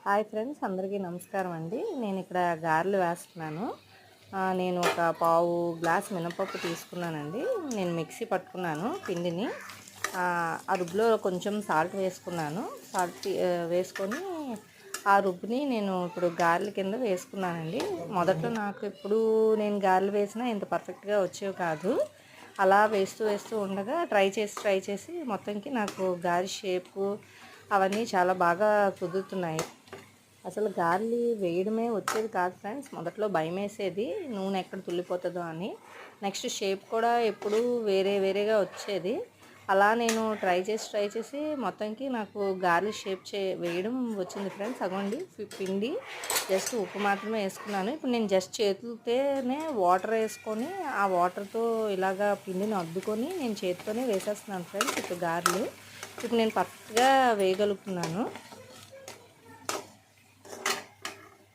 Hi friends, అందరికీ నమస్కారం అండి. నేను ఇక్కడ గారెలు వేస్తున్నాను. నేను ఒక పావు గ్లాస్ మినపప్పు తీసుకున్నానండి. నేను మిక్సీ పట్టుకున్నాను పిండిని. ఆ రుబ్బులో కొంచెం సాల్ట్ వేసుకున్నాను. సాల్ట్ వేసుకొని ఆ రుబ్బుని నేను ఇప్పుడు గారెల కింద వేసుకున్నానండి. మొదట్లో నాకు ఎప్పుడు నేను గారెలు వేసినా ఇంత పర్ఫెక్ట్గా వచ్చేవి కాదు. అలా వేస్తూ వేస్తూ ఉండగా ట్రై చేసి మొత్తంకి నాకు గారె షేపు అవన్నీ చాలా బాగా కుదురుతున్నాయి. అసలు గార్లీ వేయడమే వచ్చేది కాదు ఫ్రెండ్స్. మొదట్లో భయమేసేది, నూనె ఎక్కడ తుల్లిపోతుందో అని. నెక్స్ట్ షేప్ కూడా ఎప్పుడూ వేరేగా వచ్చేది. అలా నేను ట్రై చేసి మొత్తానికి నాకు గార్లీ షేప్ వేయడం వచ్చింది ఫ్రెండ్స్. అగోండి పిండి జస్ట్ ఉప్పు మాత్రమే వేసుకున్నాను. ఇప్పుడు నేను జస్ట్ చేతులతోనే వాటర్ వేసుకొని ఆ వాటర్తో ఇలాగా పిండిని అద్దుకొని నేను చేతితోనే వేసేస్తున్నాను ఫ్రెండ్స్. ఇప్పుడు గారెలు ఇప్పుడు నేను పర్ఫెక్ట్గా వేయగలుగుతున్నాను.